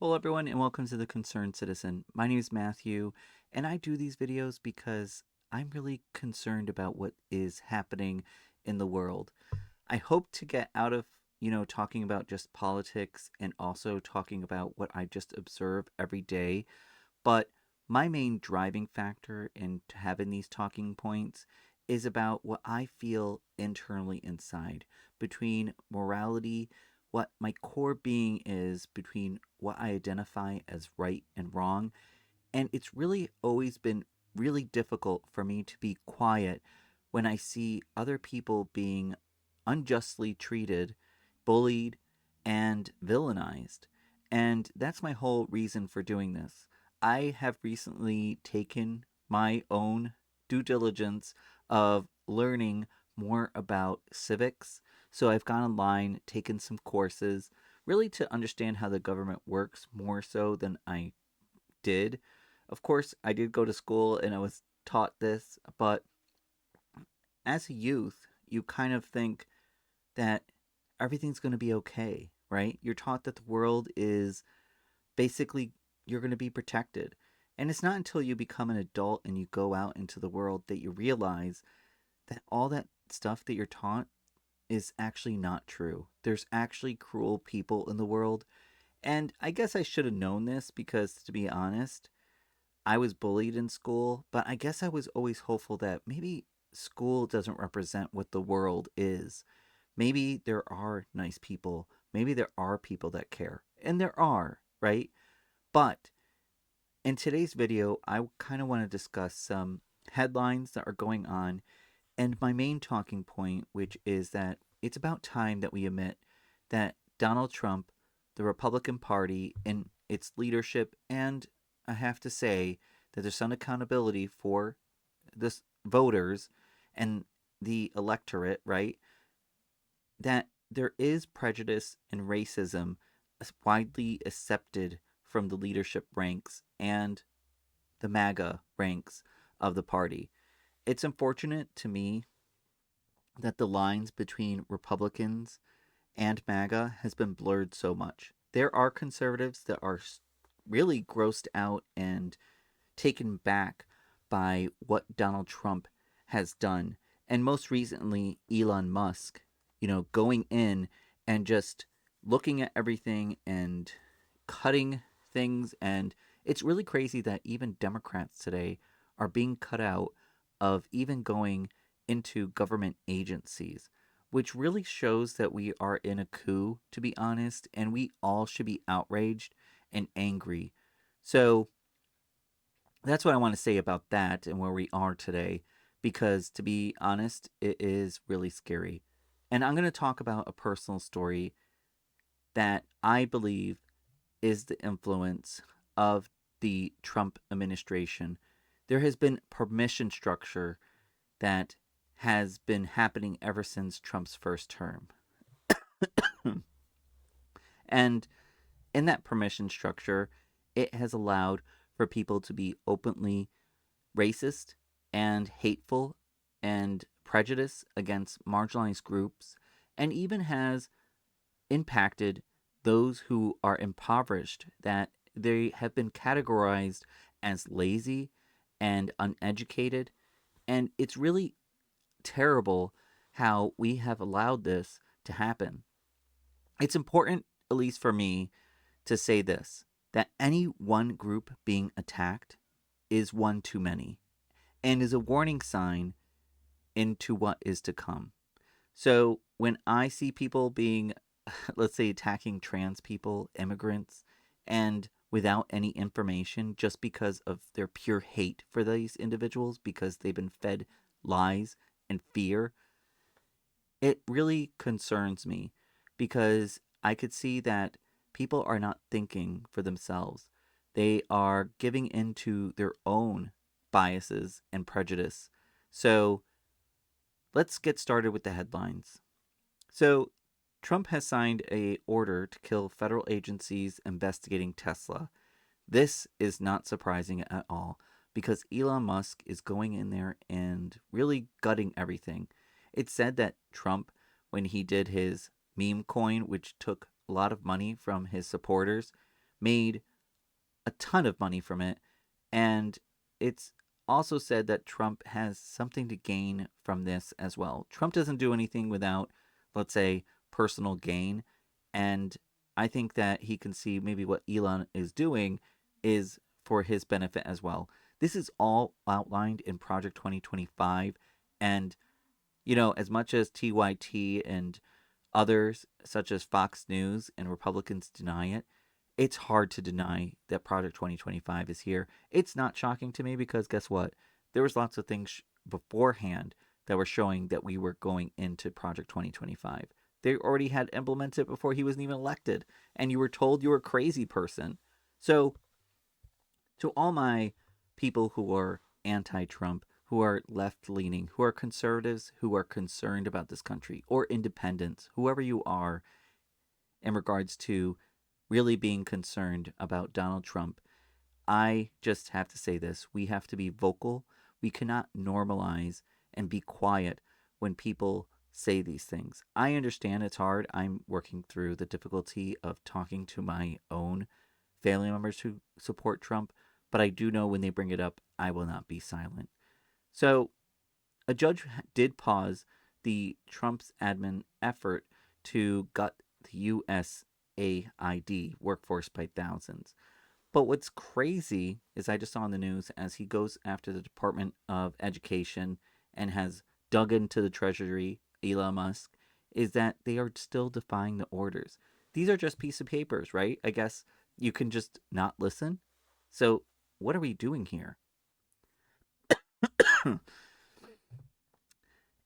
Hello, everyone, and welcome to The Concerned Citizen. My name is Matthew, and I do these videos because I'm really concerned about what is happening in the world. I hope to get out of, talking about just politics and also talking about what I just observe every day. But my main driving factor in having these talking points is about what I feel internally inside between morality, what my core being is, between what I identify as right and wrong. And it's really always been really difficult for me to be quiet when I see other people being unjustly treated, bullied, and villainized. And that's my whole reason for doing this. I have recently taken my own due diligence of learning more about civics. So I've gone online, taken some courses, really to understand how the government works more so than I did. Of course, I did go to school and I was taught this, but as a youth, you kind of think that everything's going to be okay, right? You're taught that the world is basically you're going to be protected. And it's not until you become an adult and you go out into the world that you realize that all that stuff that you're taught is actually not true. There's actually cruel people in the world. And I guess I should have known this because, to be honest, I was bullied in school, but I guess I was always hopeful that maybe school doesn't represent what the world is. Maybe there are nice people. Maybe there are people that care. And there are, right? But in today's video, I kind of want to discuss some headlines that are going on and my main talking point, which is that it's about time that we admit that Donald Trump, the Republican Party, and its leadership, and I have to say that there's some accountability for the voters and the electorate, right? That there is prejudice and racism widely accepted from the leadership ranks and the MAGA ranks of the party. It's unfortunate to me that the lines between Republicans and MAGA has been blurred so much. There are conservatives that are really grossed out and taken back by what Donald Trump has done. And most recently, Elon Musk, going in and just looking at everything and cutting things. And it's really crazy that even Democrats today are being cut out of even going into government agencies, which really shows that we are in a coup, to be honest, and we all should be outraged and angry. So that's what I want to say about that and where we are today, because to be honest, it is really scary. And I'm going to talk about a personal story that I believe is the influence of the Trump administration. There has been permission structure that has been happening ever since Trump's first term. And in that permission structure, it has allowed for people to be openly racist and hateful and prejudiced against marginalized groups, and even has impacted those who are impoverished, that they have been categorized as lazy and uneducated. And it's really terrible how we have allowed this to happen. It's important, at least for me, to say this, that any one group being attacked is one too many and is a warning sign into what is to come. So when I see people being, let's say, attacking trans people, immigrants, and without any information just because of their pure hate for these individuals because they've been fed lies and fear, it really concerns me because I could see that people are not thinking for themselves. They are giving into their own biases and prejudice. So let's get started with the headlines. So Trump has signed a order to kill federal agencies investigating Tesla. This is not surprising at all because Elon Musk is going in there and really gutting everything. It's said that Trump, when he did his meme coin, which took a lot of money from his supporters, made a ton of money from it. And it's also said that Trump has something to gain from this as well. Trump doesn't do anything without, let's say, personal gain. And I think that he can see maybe what Elon is doing is for his benefit as well. This is all outlined in Project 2025. And, as much as TYT and others, such as Fox News and Republicans, deny it, it's hard to deny that Project 2025 is here. It's not shocking to me because guess what? There was lots of things beforehand that were showing that we were going into Project 2025. They already had implemented it before he wasn't even elected, and you were told you were a crazy person. So, to all my people who are anti Trump, who are left leaning, who are conservatives, who are concerned about this country, or independents, whoever you are, in regards to really being concerned about Donald Trump, I just have to say this. We have to be vocal. We cannot normalize and be quiet when people say these things. I understand it's hard. I'm working through the difficulty of talking to my own family members who support Trump, but I do know when they bring it up, I will not be silent. So, a judge did pause the Trump's admin effort to gut the USAID workforce by thousands. But what's crazy is I just saw on the news as he goes after the Department of Education and has dug into the Treasury, Elon Musk, is that they are still defying the orders. These are just piece of papers, right? I guess you can just not listen. So what are we doing here?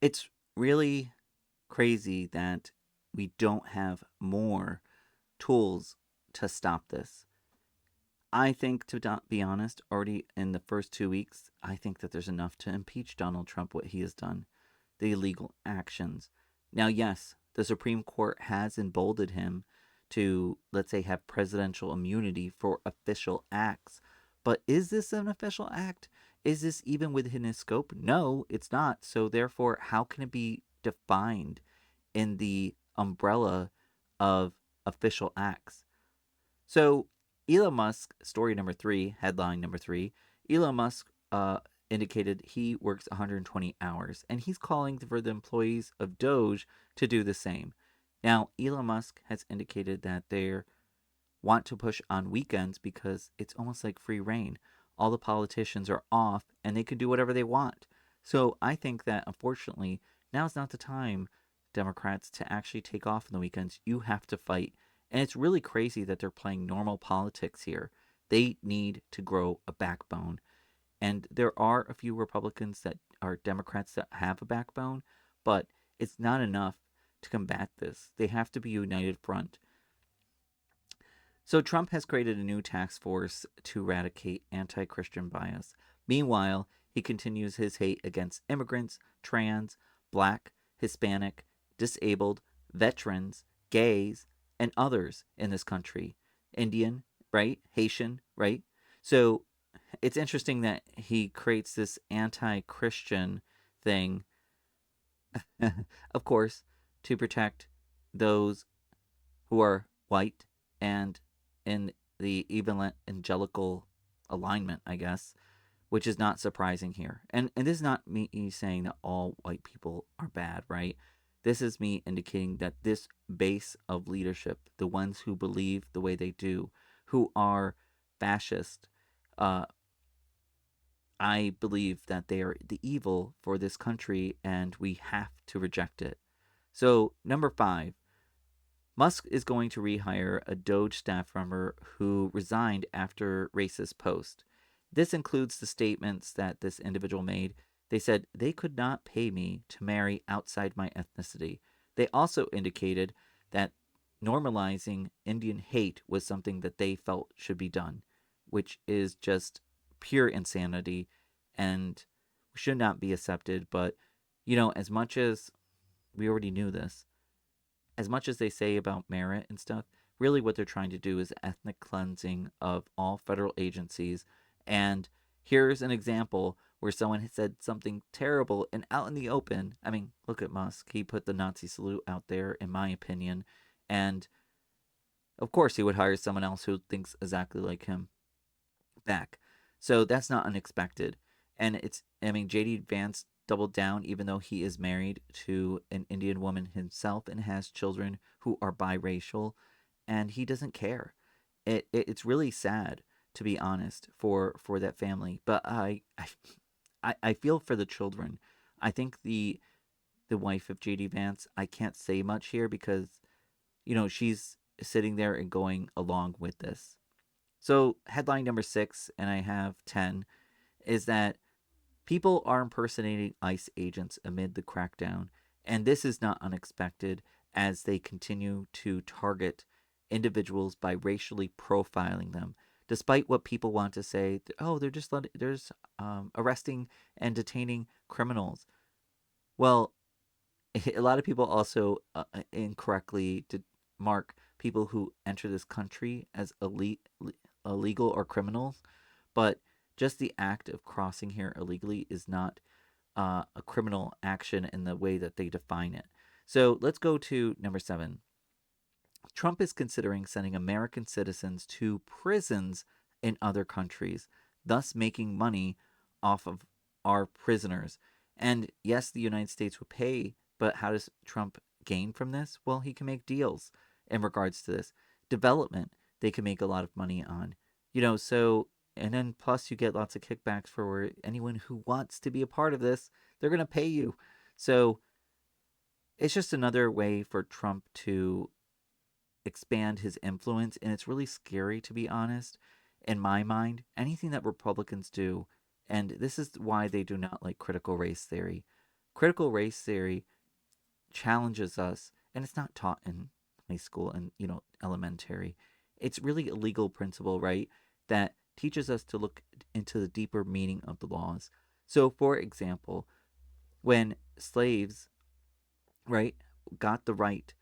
It's really crazy that we don't have more tools to stop this. I think, to be honest, already in the first 2 weeks, I think that there's enough to impeach Donald Trump, what he has done, the illegal actions. Now, yes, the Supreme Court has emboldened him to, let's say, have presidential immunity for official acts. But is this an official act? Is this even within his scope? No, it's not. So, therefore, how can it be defined in the umbrella of official acts? So, Elon Musk, story number three, headline number three, Elon Musk indicated he works 120 hours, and he's calling for the employees of Doge to do the same. Now, Elon Musk has indicated that they want to push on weekends because it's almost like free reign. All the politicians are off, and they can do whatever they want. So, I think that unfortunately, now is not the time, Democrats, to actually take off on the weekends. You have to fight, and it's really crazy that they're playing normal politics here. They need to grow a backbone. And there are a few Republicans that are Democrats that have a backbone, but it's not enough to combat this. They have to be a united front. So Trump has created a new task force to eradicate anti Christian bias. Meanwhile, he continues his hate against immigrants, trans, black, Hispanic, disabled, veterans, gays, and others in this country. Indian, right? Haitian, right? So it's interesting that he creates this anti Christian thing, of course, to protect those who are white and in the evangelical alignment, I guess, which is not surprising here. And this is not me saying that all white people are bad, right? This is me indicating that this base of leadership, the ones who believe the way they do, who are fascist, uh, I believe that they are the evil for this country and we have to reject it. So, number five, Musk is going to rehire a Doge staff member who resigned after racist post. This includes the statements that this individual made. They said they could not pay me to marry outside my ethnicity. They also indicated that normalizing Indian hate was something that they felt should be done, which is just pure insanity and should not be accepted. But, as much as we already knew this, as much as they say about merit and stuff, really what they're trying to do is ethnic cleansing of all federal agencies. And here's an example where someone had said something terrible and out in the open. I mean, look at Musk. He put the Nazi salute out there, in my opinion. And of course he would hire someone else who thinks exactly like him back. So that's not unexpected. And I mean, JD Vance doubled down, even though he is married to an Indian woman himself and has children who are biracial, and he doesn't care. It's really sad, to be honest, for that family. But I feel for the children. I think the wife of JD Vance, I can't say much here because she's sitting there and going along with this. So, headline number 6, and I have 10, is that people are impersonating ICE agents amid the crackdown. And this is not unexpected as they continue to target individuals by racially profiling them. Despite what people want to say, oh, they're just arresting and detaining criminals. Well, a lot of people also incorrectly did mark people who enter this country as illegal or criminals, but just the act of crossing here illegally is not a criminal action in the way that they define it. So let's go to number 7. Trump is considering sending American citizens to prisons in other countries, thus making money off of our prisoners. And yes, the United States would pay, but how does Trump gain from this? Well, he can make deals in regards to this. Development, they can make a lot of money on. So, and then plus you get lots of kickbacks for anyone who wants to be a part of this, they're going to pay you. So, it's just another way for Trump to expand his influence, and it's really scary, to be honest. In my mind, anything that Republicans do, and this is why they do not like critical race theory. Critical race theory challenges us, and it's not taught in high school and elementary. It's really a legal principle, right, that teaches us to look into the deeper meaning of the laws. So, for example, when slaves, right, got the right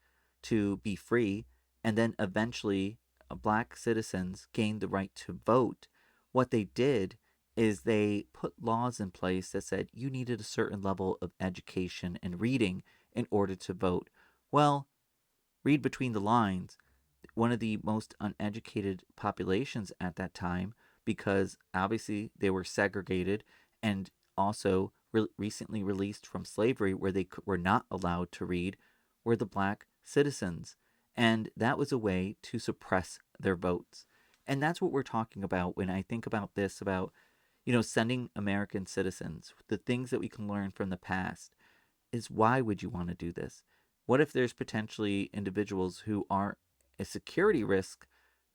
to be free, and then eventually black citizens gained the right to vote, what they did is they put laws in place that said you needed a certain level of education and reading in order to vote. Well, read between the lines, one of the most uneducated populations at that time, because obviously they were segregated and also recently released from slavery where they were not allowed to read, were the black citizens. And that was a way to suppress their votes. And that's what we're talking about when I think about this, about sending American citizens, the things that we can learn from the past is, why would you want to do this? What if there's potentially individuals who are a security risk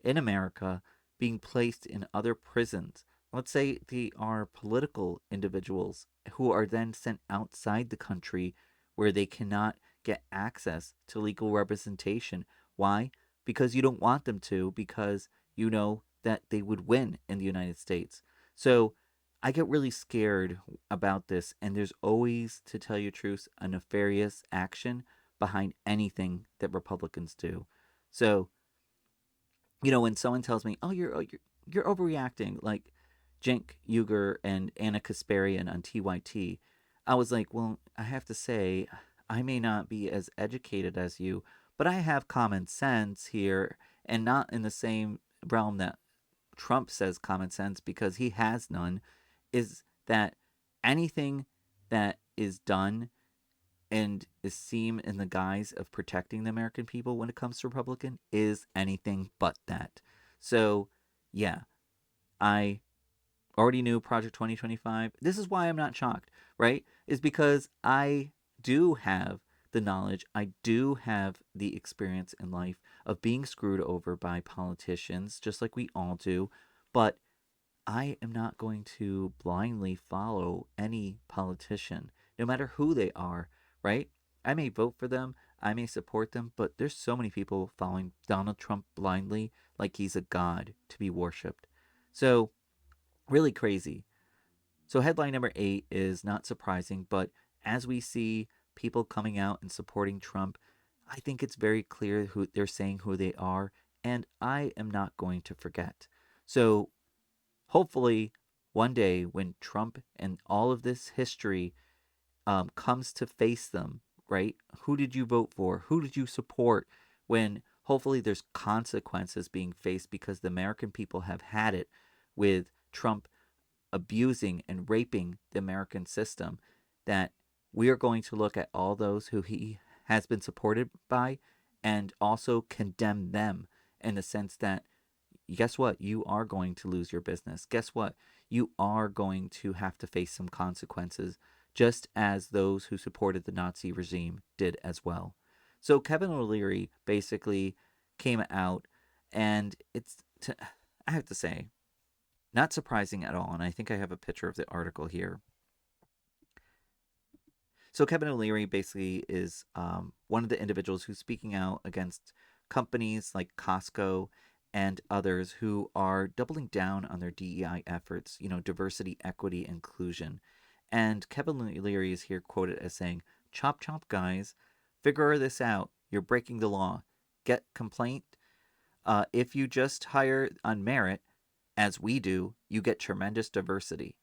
in America being placed in other prisons? Let's say they are political individuals who are then sent outside the country where they cannot get access to legal representation. Why? Because you don't want them to, because you know that they would win in the United States. So I get really scared about this, and there's always, to tell you the truth, a nefarious action behind anything that Republicans do. So, when someone tells me, "Oh, you're overreacting," like Cenk Uygur and Anna Kasparian on TYT, I was like, "Well, I have to say, I may not be as educated as you, but I have common sense here, and not in the same realm that Trump says common sense, because he has none, is that anything that is done and is seen in the guise of protecting the American people when it comes to Republican is anything but that." So, yeah, I already knew Project 2025. This is why I'm not shocked, right? Is because I do have the knowledge, I do have the experience in life of being screwed over by politicians, just like we all do. But I am not going to blindly follow any politician, no matter who they are, right? I may vote for them, I may support them, but there's so many people following Donald Trump blindly like he's a god to be worshipped. So, really crazy. So, headline number 8 is not surprising, but as we see people coming out and supporting Trump, I think it's very clear who they're saying who they are, and I am not going to forget. So, hopefully, one day when Trump and all of this history comes to face them, right? Who did you vote for? Who did you support when hopefully there's consequences being faced because the American people have had it with Trump abusing and raping the American system, that we are going to look at all those who he has been supported by and also condemn them in the sense that, guess what? You are going to lose your business. Guess what? You are going to have to face some consequences, just as those who supported the Nazi regime did as well. So Kevin O'Leary basically came out, and I have to say, not surprising at all. And I think I have a picture of the article here. So Kevin O'Leary basically is one of the individuals who's speaking out against companies like Costco and others who are doubling down on their DEI efforts, diversity, equity, inclusion. And Kevin O'Leary is here quoted as saying, "Chop chop, guys, figure this out. You're breaking the law. Get complaint. If you just hire on merit, as we do, you get tremendous diversity."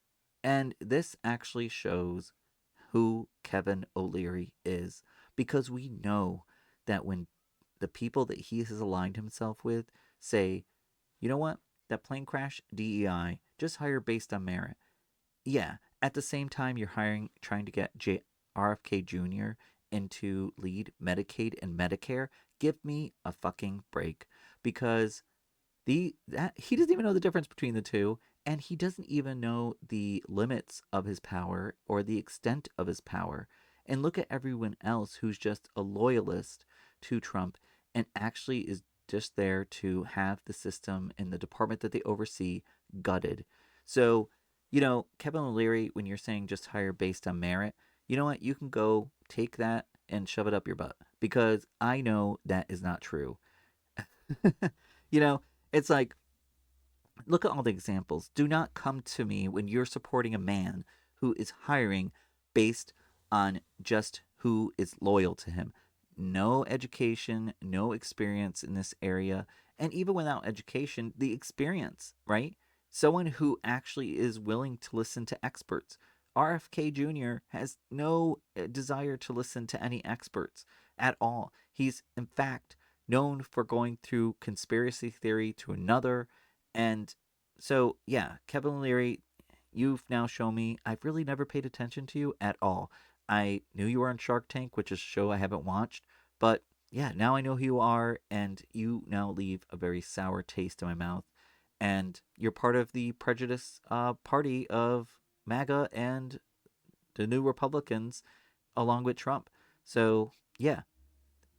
And this actually shows who Kevin O'Leary is, because we know that when the people that he has aligned himself with say, you know what, that plane crash, DEI, just hire based on merit. Yeah, at the same time, you're trying to get RFK Jr. into lead Medicaid and Medicare. Give me a fucking break, because he doesn't even know the difference between the two, and he doesn't even know the limits of his power or the extent of his power. And look at everyone else who's just a loyalist to Trump and actually is just there to have the system and the department that they oversee gutted. So, Kevin O'Leary, when you're saying just hire based on merit, you know what? You can go take that and shove it up your butt, because I know that is not true. you know, it's like, look at all the examples. Do not come to me when you're supporting a man who is hiring based on just who is loyal to him. No education, no experience in this area. And even without education, the experience, right? Someone who actually is willing to listen to experts. RFK Jr. has no desire to listen to any experts at all. He's, in fact, known for going through conspiracy theory to another. And so, yeah, Kevin O'Leary, you've now shown me I've really never paid attention to you at all. I knew you were on Shark Tank, which is a show I haven't watched, but yeah, now I know who you are, and you now leave a very sour taste in my mouth. And you're part of the prejudice party of MAGA and the new Republicans, along with Trump. So, yeah,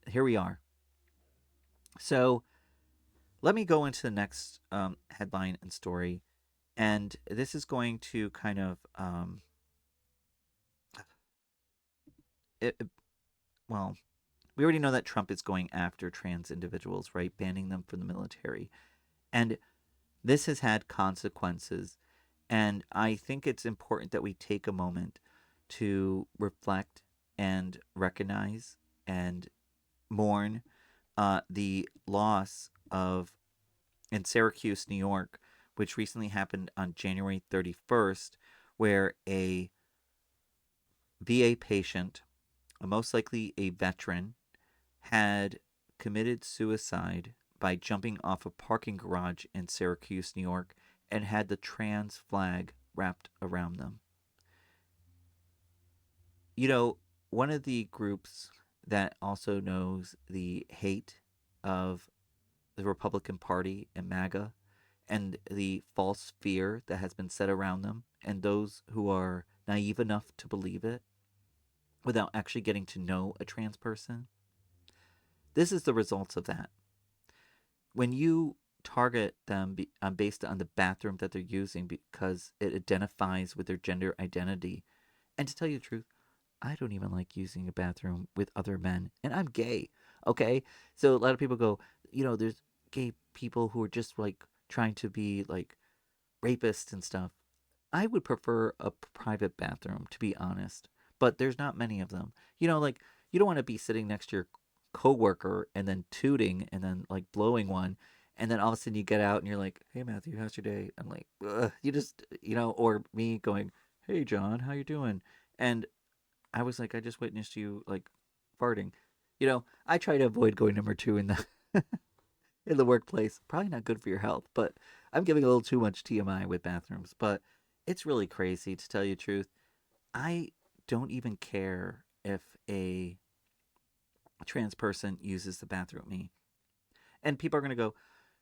here we are. So, let me go into the next headline and story. And this is going to kind of, it, well, we already know that Trump is going after trans individuals, right? Banning them from the military. And this has had consequences. And I think it's important that we take a moment to reflect and recognize and mourn the loss of, in Syracuse, New York, which recently happened on January 31st, where a VA patient, most likely a veteran, had committed suicide by jumping off a parking garage in Syracuse, New York, and had the trans flag wrapped around them. You know, one of the groups that also knows the hate of the Republican Party and MAGA and the false fear that has been set around them, and those who are naive enough to believe it without actually getting to know a trans person. This is the results of that. When you target them based on the bathroom that they're using because it identifies with their gender identity, and to tell you the truth, I don't even like using a bathroom with other men, and I'm gay. Okay, so a lot of people go, there's gay people who are just like trying to be like rapists and stuff. I would prefer a private bathroom, to be honest, but there's not many of them. Like, you don't want to be sitting next to your coworker and then tooting and then like blowing one, and then all of a sudden you get out and you're like, "Hey Matthew, how's your day?" I'm like, ugh, you just, or me going, "Hey John, how you doing?" And I was like, I just witnessed you like farting. I try to avoid going number two in the in the workplace. Probably not good for your health, but I'm giving a little too much TMI with bathrooms. But it's really crazy to tell you the truth. I don't even care if a trans person uses the bathroom with me. And people are going to go,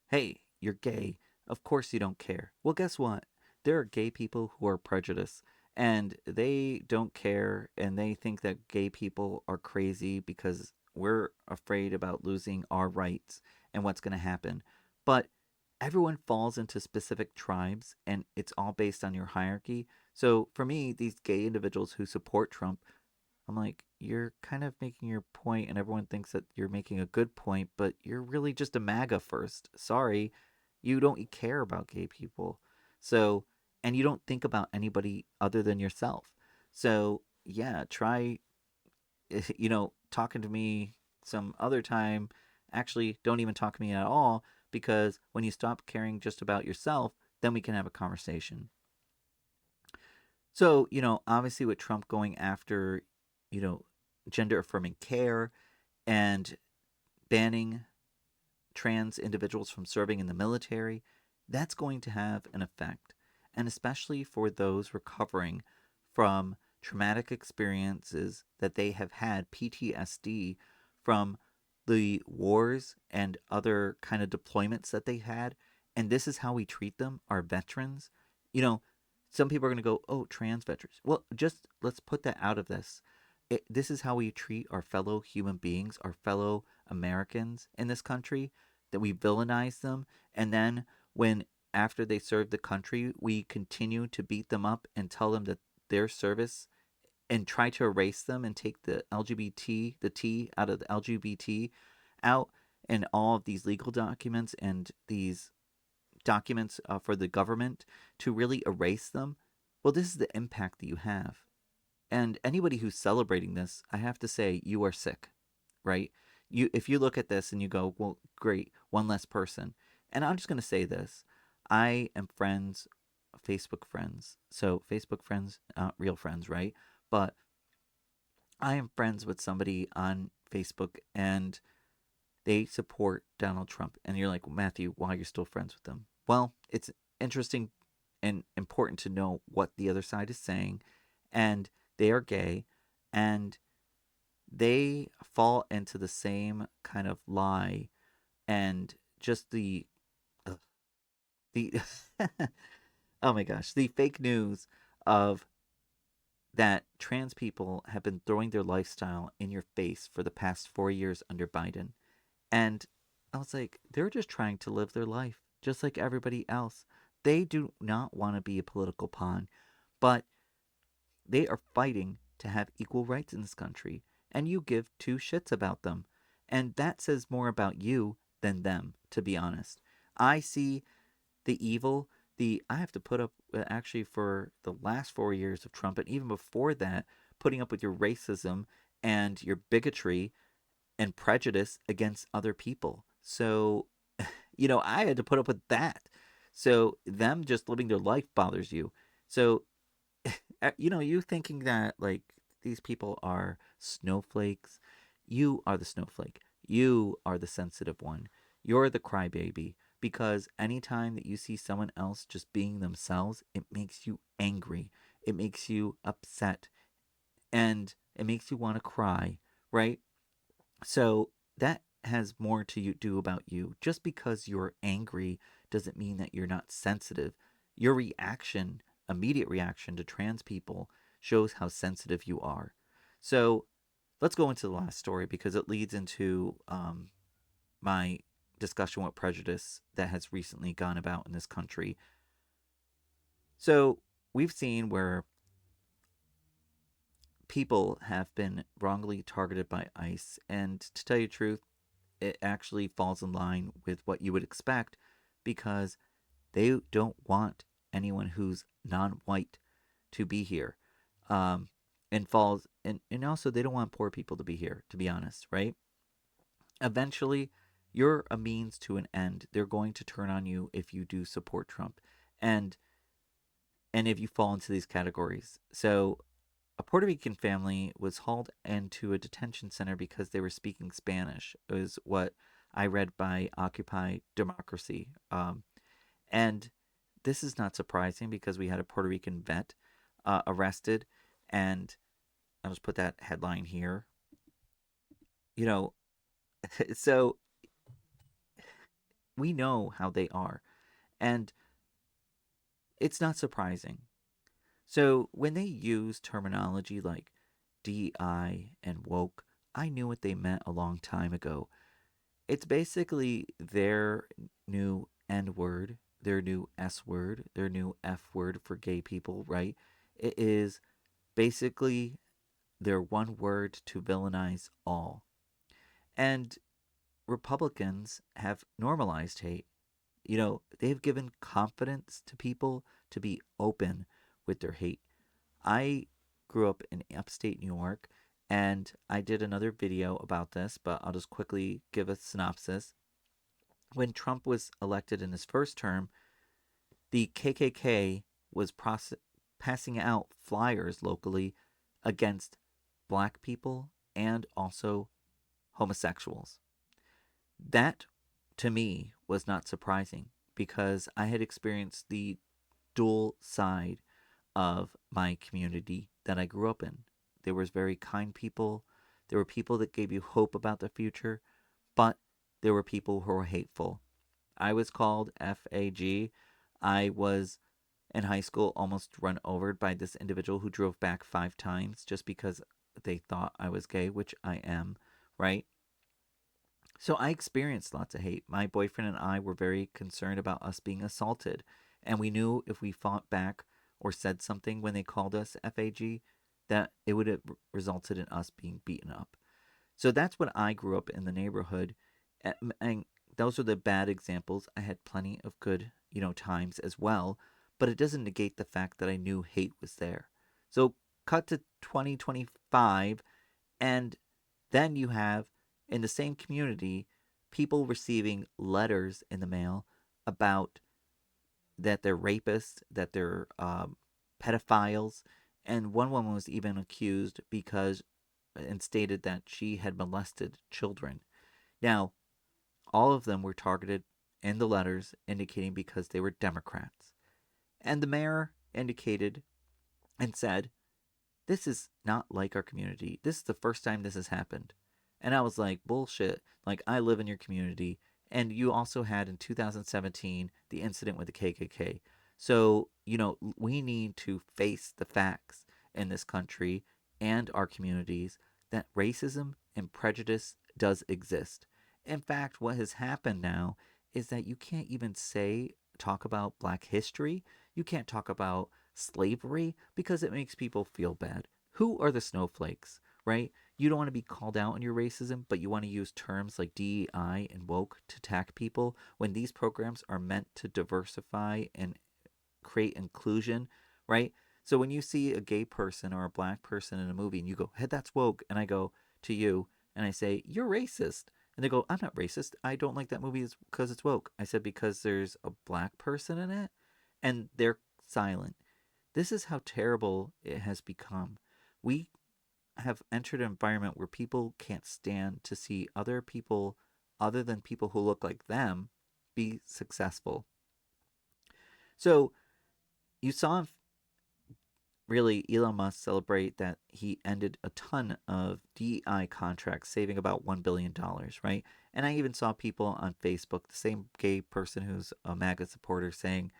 hey, you're gay. Of course you don't care. Well, guess what? There are gay people who are prejudiced and they don't care and they think that gay people are crazy because we're afraid about losing our rights and what's going to happen. But everyone falls into specific tribes and it's all based on your hierarchy. So for me, these gay individuals who support Trump, I'm like, you're kind of making your point, and everyone thinks that you're making a good point, but you're really just a MAGA first. Sorry, you don't care about gay people. So, and you don't think about anybody other than yourself. So, yeah, try, talking to me some other time. Actually, don't even talk to me at all because when you stop caring just about yourself, then we can have a conversation. So, obviously with Trump going after, you know, gender affirming care and banning trans individuals from serving in the military, that's going to have an effect. And especially for those recovering from traumatic experiences that they have had PTSD from the wars and other kind of deployments that they had. And this is how we treat them, our veterans. You know, some people are going to go, oh, trans veterans. Well, just let's put that out of this. This is how we treat our fellow human beings, our fellow Americans in this country, that we villainize them. And then when after they serve the country, we continue to beat them up and tell them that their service and try to erase them and take the LGBT, the T out of the LGBT out and all of these legal documents and these documents for the government to really erase them. Well, this is the impact that you have. And anybody who's celebrating this, I have to say, you are sick, right? If you look at this and you go, well, great, one less person. And I'm just going to say this. I am friends, Facebook friends. So Facebook friends, real friends, right? But I am friends with somebody on Facebook and they support Donald Trump. And you're like, well, Matthew, why are you still friends with them? Well, it's interesting and important to know what the other side is saying. And they are gay. And they fall into the same kind of lie and just uh, the oh my gosh, the fake news of that trans people have been throwing their lifestyle in your face for the past 4 years under Biden. And I was like, they're just trying to live their life just like everybody else. They do not want to be a political pawn, but they are fighting to have equal rights in this country, and you give two shits about them. And that says more about you than them, to be honest. I see the evil, I have to put up, actually, for the last 4 years of Trump, and even before that, putting up with your racism and your bigotry and prejudice against other people. So, I had to put up with that. So, them just living their life bothers you. So, you thinking that like these people are snowflakes, you are the snowflake. You are the sensitive one. You're the crybaby because anytime that you see someone else just being themselves, it makes you angry. It makes you upset and it makes you want to cry, right? So that has more to do about you. Just because you're angry doesn't mean that you're not sensitive. Your reaction, immediate reaction to trans people, shows how sensitive you are. So let's go into the last story because it leads into my discussion with prejudice that has recently gone about in this country. So we've seen where people have been wrongly targeted by ICE, and to tell you the truth, it actually falls in line with what you would expect because they don't want anyone who's non-white to be here, um, and falls and also they don't want poor people to be here, to be honest, right? Eventually, you're a means to an end. They're going to turn on you if you do support Trump, and and if you fall into these categories. So a Puerto Rican family was hauled into a detention center because they were speaking Spanish, is what I read by Occupy Democracy. And this is not surprising because we had a Puerto Rican vet arrested. And I'll just put that headline here. You know, so we know how they are. And it's not surprising. So when they use terminology like DI and woke, I knew what they meant a long time ago. It's basically their new N word, their new S word, their new F word for gay people, right? It is basically their one word to villainize all. And Republicans have normalized hate. They've given confidence to people to be open with their hate. I grew up in upstate New York, and I did another video about this, but I'll just quickly give a synopsis. When Trump was elected in his first term, the KKK was passing out flyers locally against black people and also homosexuals. That, to me, was not surprising because I had experienced the dual side of my community that I grew up in. There was very kind people. There were people that gave you hope about the future, but there were people who were hateful. I was called FAG. I was in high school almost run over by this individual who drove back 5 times just because they thought I was gay, which I am, right? So I experienced lots of hate. My boyfriend and I were very concerned about us being assaulted. And we knew if we fought back or said something when they called us FAG, that it would have resulted in us being beaten up. So that's what I grew up in the neighborhood. And those are the bad examples. I had plenty of good, times as well. But it doesn't negate the fact that I knew hate was there. So cut to 2025, and then you have in the same community people receiving letters in the mail about that they're rapists, that they're pedophiles, and one woman was even accused because and stated that she had molested children. Now, all of them were targeted in the letters indicating because they were Democrats. And the mayor indicated and said, this is not like our community. This is the first time this has happened. And I was like, bullshit. Like, I live in your community. And you also had in 2017 the incident with the KKK. So, we need to face the facts in this country and our communities that racism and prejudice does exist. In fact, what has happened now is that you can't even talk about black history. You can't talk about slavery because it makes people feel bad. Who are the snowflakes, right? You don't want to be called out on your racism, but you want to use terms like DEI and woke to attack people when these programs are meant to diversify and create inclusion, right? So when you see a gay person or a black person in a movie and you go, hey, that's woke, and I go to you and I say, you're racist. And they go, I'm not racist. I don't like that movie because it's woke. I said, because there's a black person in it, and they're silent. This is how terrible it has become. We have entered an environment where people can't stand to see other people, other than people who look like them, be successful. So you saw really Elon Musk celebrate that he ended a ton of DEI contracts, saving about $1 billion, right? And I even saw people on Facebook, the same gay person who's a MAGA supporter, saying,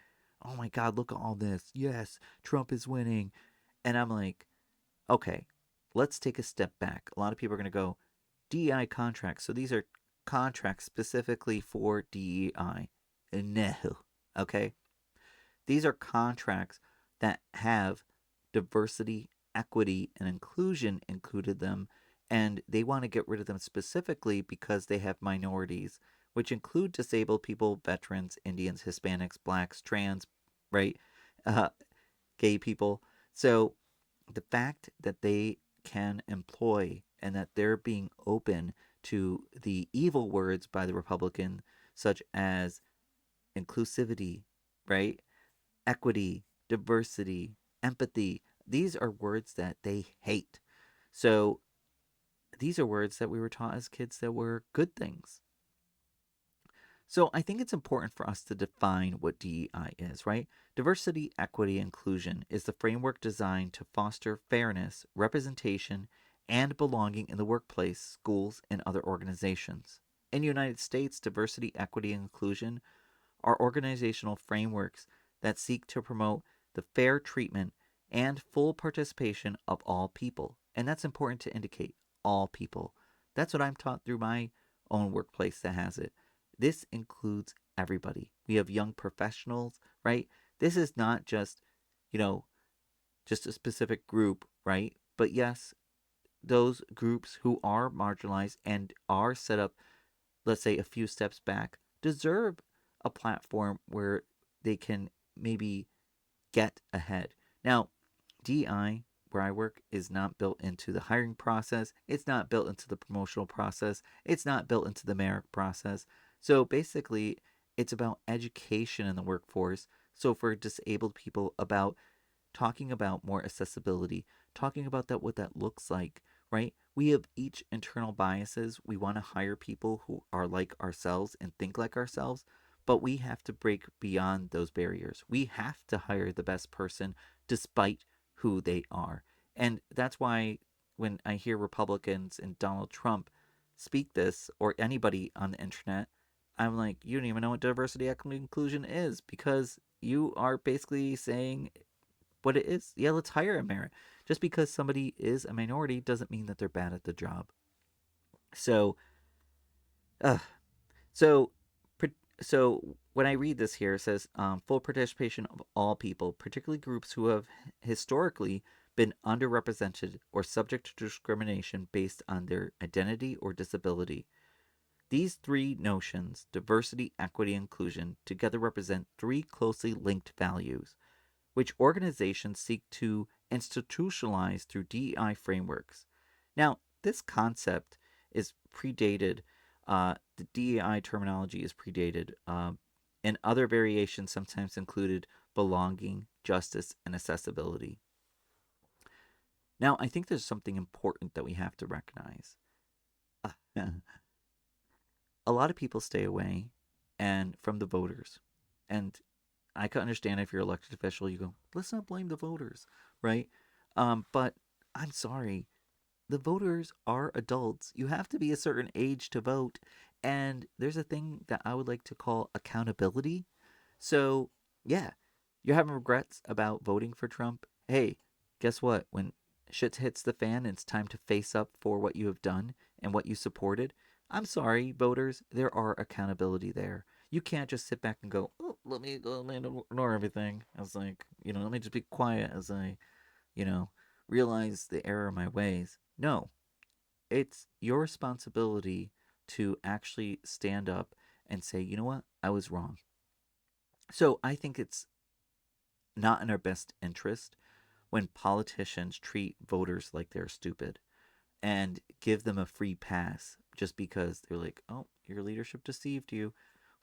oh my God, look at all this. Yes, Trump is winning. And I'm like, okay, let's take a step back. A lot of people are going to go, DEI contracts. So these are contracts specifically for DEI. No. Okay? These are contracts that have diversity, equity, and inclusion included them, and they want to get rid of them specifically because they have minorities, which include disabled people, veterans, Indians, Hispanics, blacks, trans, right? Uh, Gay people. So the fact that they can employ and that they're being open to the evil words by the Republican, such as inclusivity, right? Equity, diversity, empathy. These are words that they hate. So these are words that we were taught as kids that were good things. So I think it's important for us to define what DEI is, right? Diversity, equity, inclusion is the framework designed to foster fairness, representation, and belonging in the workplace, schools, and other organizations. In the United States, diversity, equity, and inclusion are organizational frameworks that seek to promote the fair treatment and full participation of all people. And that's important to indicate all people. That's what I'm taught through my own workplace that has it. This includes everybody. We have young professionals, right? This is not just, you know, just a specific group, right? But yes, those groups who are marginalized and are set up, let's say, a few steps back, deserve a platform where they can maybe get ahead. Now, DI, where I work, is not built into the hiring process. It's not built into the promotional process. It's not built into the merit process. So basically, it's about education in the workforce. So for disabled people, about talking about more accessibility, talking about that what that looks like, right? We have each internal biases. We want to hire people who are like ourselves and think like ourselves, but we have to break beyond those barriers. We have to hire the best person despite who they are. And that's why when I hear Republicans and Donald Trump speak this, or anybody on the internet, I'm like, you don't even know what diversity, equity, inclusion is, because you are basically saying what it is. Yeah, let's hire a merit. Just because somebody is a minority doesn't mean that they're bad at the job. So, uh, so, so when I read this here, it says full participation of all people, particularly groups who have historically been underrepresented or subject to discrimination based on their identity or disability. These three notions, diversity, equity, inclusion, together represent three closely linked values which organizations seek to institutionalize through DEI frameworks. Now, this concept is predated, the DEI terminology is predated, and other variations sometimes included belonging, justice, and accessibility. Now, I think there's something important that we have to recognize. A lot of people stay away and from the voters. And I can understand if you're an elected official, you go, let's not blame the voters, right? But I'm sorry, the voters are adults. You have to be a certain age to vote. And there's a thing that I would like to call accountability. So, yeah, you're having regrets about voting for Trump. Hey, guess what? When shit hits the fan, it's time to face up for what you have done and what you supported. I'm sorry, voters, there are accountability there. You can't just sit back and go, oh, let me ignore everything. I was like, let me just be quiet as I, you know, realize the error of my ways. No, it's your responsibility to actually stand up and say, you know what, I was wrong. So I think it's not in our best interest when politicians treat voters like they're stupid and give them a free pass just because they're like, oh, your leadership deceived you.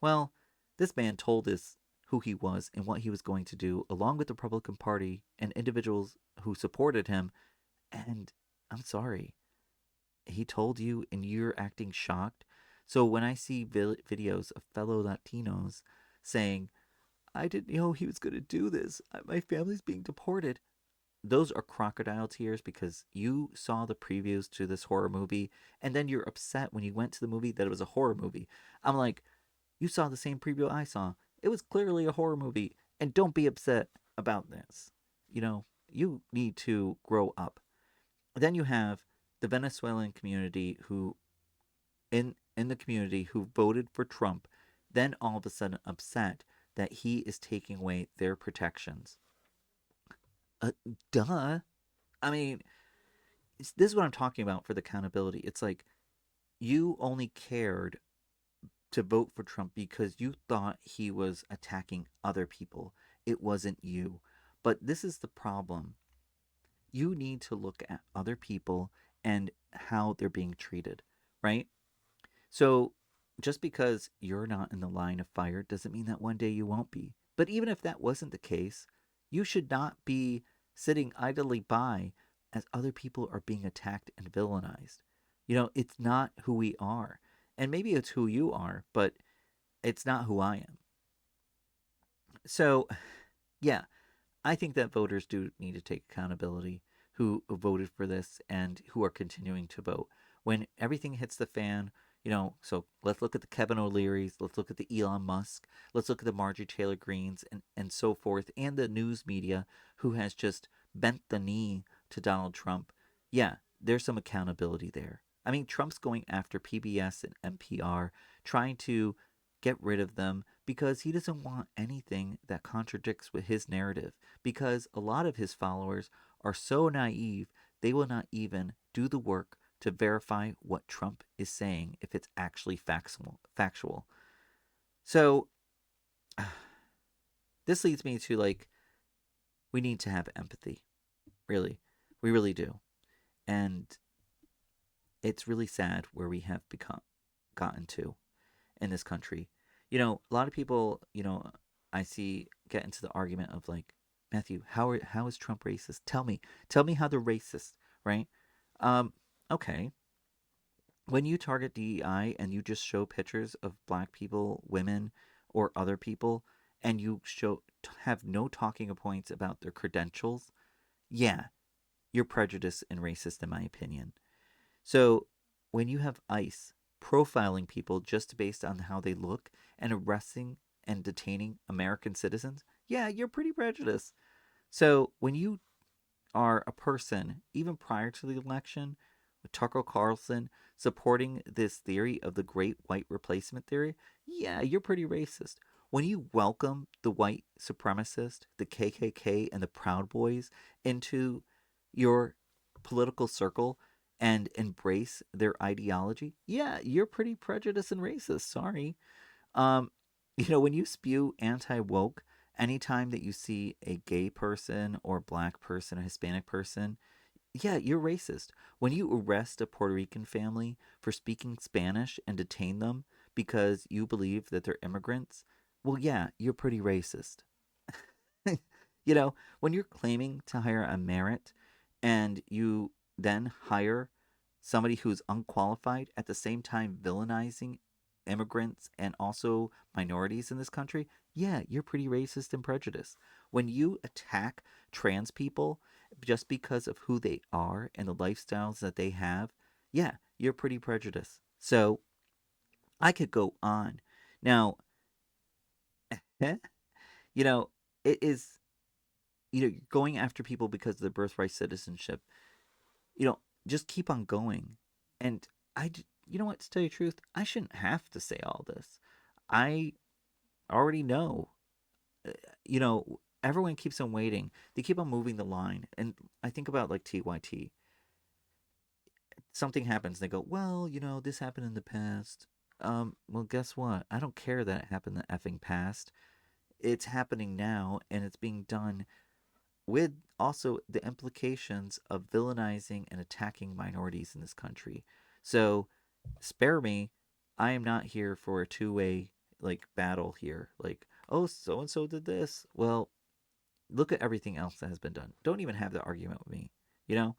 Well, this man told us who he was and what he was going to do, along with the Republican Party and individuals who supported him. And I'm sorry, he told you and you're acting shocked. So when I see videos of fellow Latinos saying, I didn't know he was going to do this, my family's being deported, those are crocodile tears because you saw the previews to this horror movie and then you're upset when you went to the movie that it was a horror movie. I'm like, you saw the same preview I saw. It was clearly a horror movie. And don't be upset about this. You need to grow up. Then you have the Venezuelan community who in the community who voted for Trump, then all of a sudden upset that he is taking away their protections. Uh, Duh. I mean, this is what I'm talking about for the accountability. It's like you only cared to vote for Trump because you thought he was attacking other people. It wasn't you. But this is the problem. You need to look at other people and how they're being treated, right? So just because you're not in the line of fire doesn't mean that one day you won't be. But even if that wasn't the case, you should not be sitting idly by as other people are being attacked and villainized. It's not who we are. And maybe it's who you are, but It's not who I am. So, yeah, I think that voters do need to take accountability who voted for this and who are continuing to vote. When everything hits the fan, so let's look at the Kevin O'Learys, let's look at the Elon Musk, let's look at the Marjorie Taylor Greens and so forth, and the news media who has just bent the knee to Donald Trump. Yeah, there's some accountability there. I mean, Trump's going after PBS and NPR, trying to get rid of them because he doesn't want anything that contradicts with his narrative. Because a lot of his followers are so naive, they will not even do the work to verify what Trump is saying if it's actually factual. So this leads me to like, we need to have empathy, really. We really do. And it's really sad where we have become gotten to in this country. A lot of people, I see get into the argument of like, Matthew, how is Trump racist? Tell me how they're racist, right? Um, okay. When you target DEI and you just show pictures of black people, women, or other people, and you have no talking points about their credentials, yeah, you're prejudiced and racist, in my opinion. So when you have ICE profiling people just based on how they look and arresting and detaining American citizens, yeah, you're pretty prejudiced. So when you are a person, even prior to the election, with Tucker Carlson supporting this theory of the great white replacement theory, yeah, you're pretty racist. When you welcome the white supremacist, the KKK, and the Proud Boys into your political circle and embrace their ideology, yeah, you're pretty prejudiced and racist. Sorry. Um, when you spew anti woke, anytime that you see a gay person or black person or Hispanic person, yeah, you're racist. When you arrest a Puerto Rican family for speaking Spanish and detain them because you believe that they're immigrants, well, yeah, you're pretty racist. When you're claiming to hire a merit and you then hire somebody who's unqualified at the same time villainizing immigrants and also minorities in this country, yeah, you're pretty racist and prejudiced. When you attack trans people just because of who they are and the lifestyles that they have, yeah, you're pretty prejudiced. So I could go on. Now, you know, it is going after people because of their birthright citizenship, you know, just keep on going. And you know what, to tell you the truth, I shouldn't have to say all this. I already know. Everyone keeps on waiting. They keep on moving the line. And I think about like TYT. Something happens. They go, well, this happened in the past. Well, guess what? I don't care that it happened in the effing past. It's happening now, and it's being done with also the implications of villainizing and attacking minorities in this country. So, spare me. I am not here for a two-way like battle here. Like, oh, so and so did this. Well, look at everything else that has been done. Don't even have the argument with me. You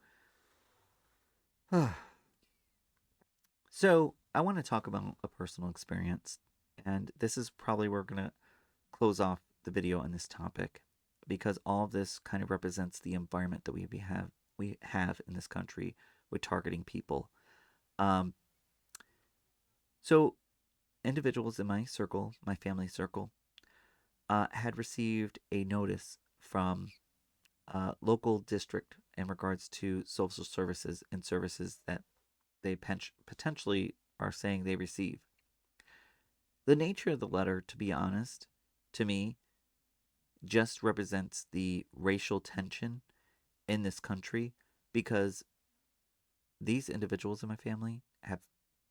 know. So, I want to talk about a personal experience, and this is probably where we're gonna close off the video on this topic because all of this kind of represents the environment that we have in this country with targeting people. Um, so individuals in my circle, my family circle, had received a notice from a local district in regards to social services and services that they potentially are saying they receive. The nature of the letter, to be honest, to me, just represents the racial tension in this country because these individuals in my family have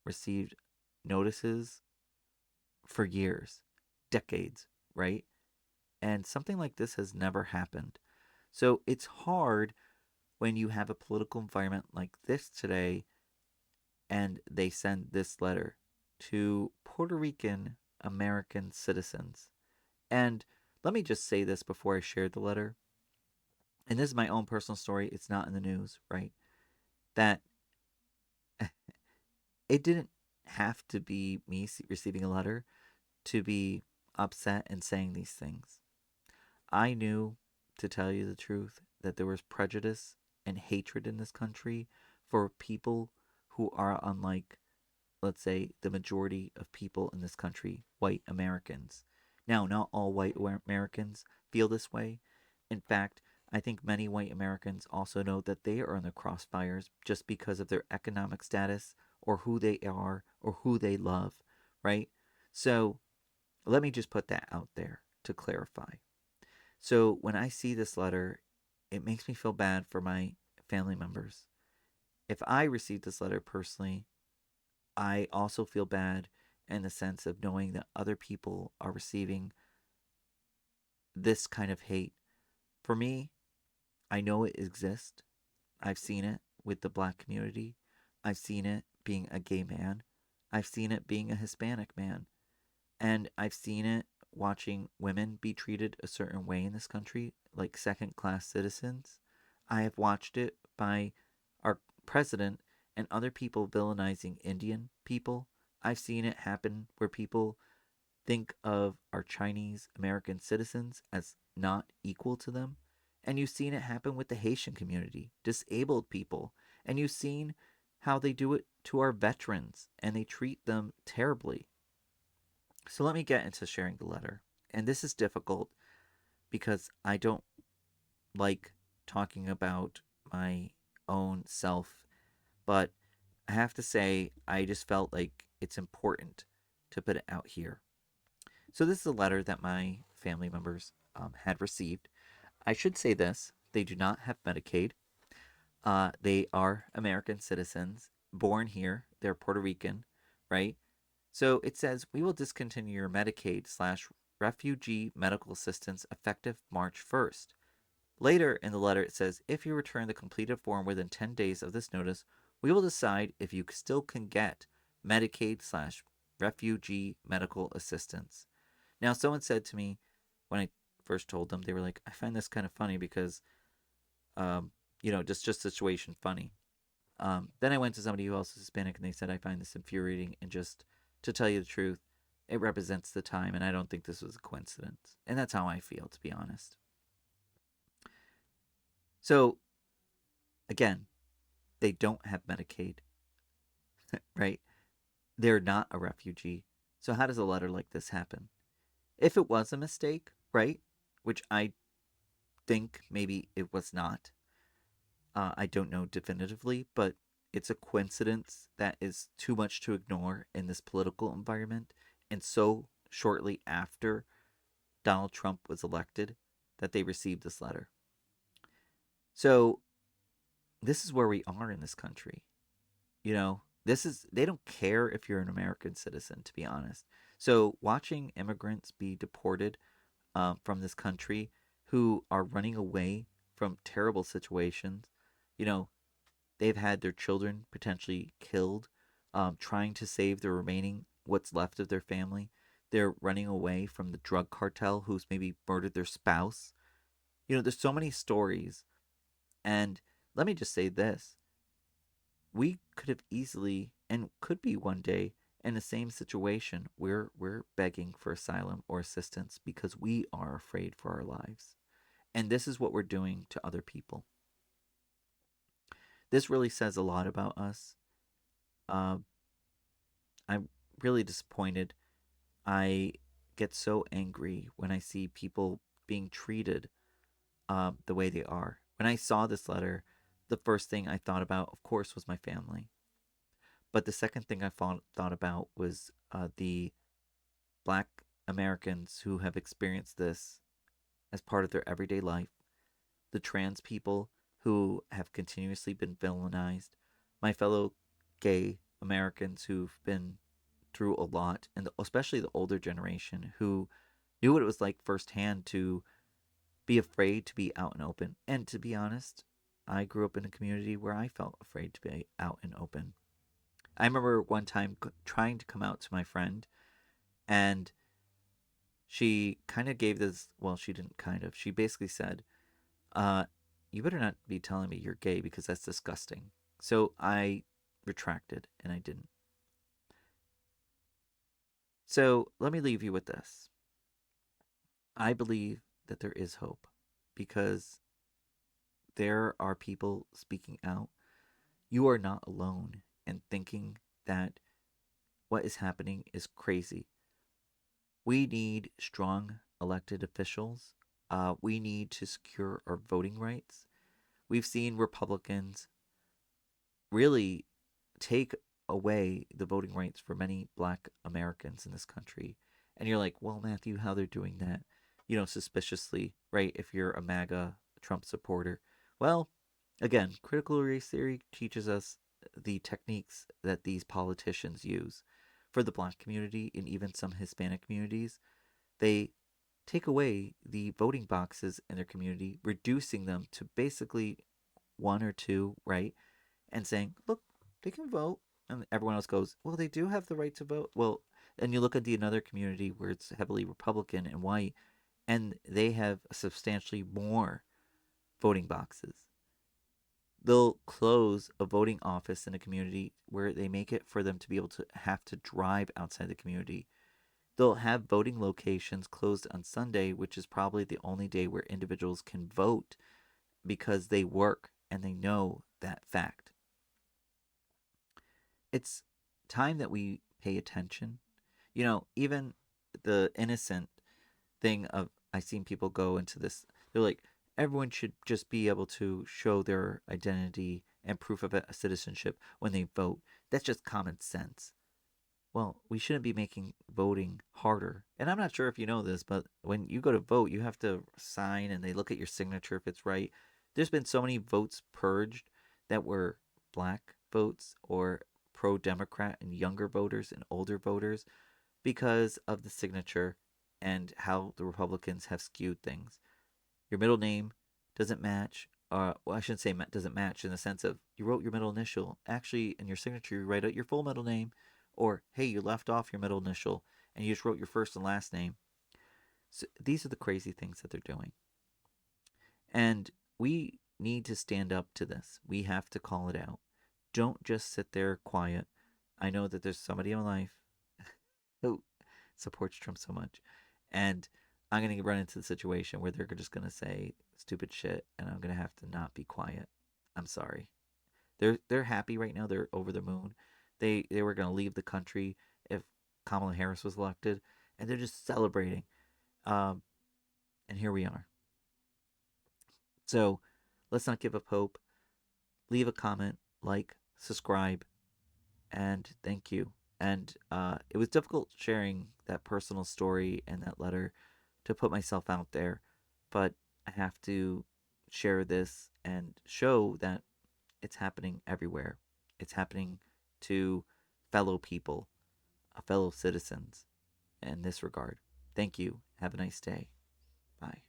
received notices for years, decades, right? And something like this has never happened. So it's hard when you have a political environment like this today and they send this letter to Puerto Rican American citizens. And let me just say this before I share the letter. And this is my own personal story. It's not in the news, right? That it didn't have to be me receiving a letter. to be upset and saying these things. I knew, to tell you the truth, that there was prejudice and hatred in this country for people who are unlike, let's say, the majority of people in this country, white Americans. Now, not all white Americans feel this way. In fact, I think many white Americans also know that they are in the crossfires just because of their economic status or who they are or who they love, right? So let me just put that out there to clarify. So when I see this letter, it makes me feel bad for my family members. If I received this letter personally, I also feel bad in the sense of knowing that other people are receiving this kind of hate. For me, I know it exists. I've seen it with the black community. I've seen it being a gay man. I've seen it being a Hispanic man. And I've seen it watching women be treated a certain way in this country, like second class citizens. I have watched it by our president and other people villainizing Indian people. I've seen it happen where people think of our Chinese American citizens as not equal to them. And you've seen it happen with the Haitian community, disabled people. And you've seen how they do it to our veterans and they treat them terribly. So let me get into sharing the letter. And this is difficult because I don't like talking about my own self, but I have to say, I just felt like it's important to put it out here. So, this is a letter that my family members had received. I should say this: they do not have Medicaid. They are American citizens, born here. They're Puerto Rican, right? So it says, we will discontinue your Medicaid slash refugee medical assistance effective March 1st. Later in the letter, it says, if you return the completed form within 10 days of this notice, we will decide if you still can get Medicaid slash refugee medical assistance. Now, someone said to me when I first told them, they were like, I find this kind of funny because, um, just situation funny. Then I went to somebody who else is Hispanic and they said, I find this infuriating and just to tell you the truth, it represents the time and I don't think this was a coincidence. And that's how I feel, to be honest. So, again, they don't have Medicaid, right? They're not a refugee. So, how does a letter like this happen? If it was a mistake, right? Which I think maybe it was not. I don't know definitively, but it's a coincidence that is too much to ignore in this political environment. And so shortly after Donald Trump was elected, that they received this letter. So this is where we are in this country. They don't care if you're an American citizen, to be honest. So watching immigrants be deported from this country who are running away from terrible situations, you know, they've had their children potentially killed, trying to save the remaining what's left of their family. They're running away from the drug cartel who's maybe murdered their spouse. There's so many stories. And let me just say this: we could have easily and could be one day in the same situation where we're begging for asylum or assistance because we are afraid for our lives. And this is what we're doing to other people. This really says a lot about us. Uh, I'm really disappointed. I get so angry when I see people being treated the way they are. When I saw this letter, the first thing I thought about, of course, was my family. But the second thing I thought about was the black Americans who have experienced this as part of their everyday life, the trans people who have continuously been villainized, my fellow gay Americans who've been through a lot, and especially the older generation who knew what it was like firsthand to be afraid to be out and open. And to be honest, I grew up in a community where I felt afraid to be out and open. I remember one time trying to come out to my friend, and she kind of gave this, well, she didn't kind of, she basically said, uh, you better not be telling me you're gay because that's disgusting. So I retracted and I didn't. So let me leave you with this. I believe that there is hope because there are people speaking out. You are not alone in thinking that what is happening is crazy. We need strong elected officials. We need to secure our voting rights. We've seen Republicans really take away the voting rights for many black Americans in this country. And you're like, well, Matthew, how they're doing that, suspiciously, right? If you're a MAGA Trump supporter. Well, again, critical race theory teaches us the techniques that these politicians use. For the black community and even some Hispanic communities, they take away the voting boxes in their community, reducing them to basically one or two, right? And saying, look, they can vote. And everyone else goes, well, they do have the right to vote. Well, and you look at the another community where it's heavily Republican and white, and they have substantially more voting boxes. They'll close a voting office in a community where they make it for them to be able to have to drive outside the community. They'll have voting locations closed on Sunday, which is probably the only day where individuals can vote because they work and they know that fact. It's time that we pay attention. Even the innocent thing of I've seen people go into this. They're like, everyone should just be able to show their identity and proof of citizenship when they vote. That's just common sense. Well, we shouldn't be making voting harder. And I'm not sure if you know this, but when you go to vote, you have to sign and they look at your signature if it's right. There's been so many votes purged that were black votes or pro Democrat and younger voters and older voters because of the signature and how the Republicans have skewed things. Your middle name doesn't match. Well, I shouldn't say doesn't match in the sense of you wrote your middle initial. Actually, in your signature, you write out your full middle name, or hey, you left off your middle initial and you just wrote your first and last name. So these are the crazy things that they're doing. And we need to stand up to this. We have to call it out. Don't just sit there quiet. I know that there's somebody in my life who supports Trump so much. And I'm going to run into the situation where they're just going to say stupid shit and I'm going to have to not be quiet. I'm sorry. They're happy right now. They're over the moon. They were going to leave the country if Kamala Harris was elected and they're just celebrating. Um and here we are. So, let's not give up hope. Leave a comment, like, subscribe, and thank you. And it was difficult sharing that personal story and that letter to put myself out there, but I have to share this and show that it's happening everywhere. It's happening to fellow people, fellow citizens in this regard. Thank you. Have a nice day. Bye.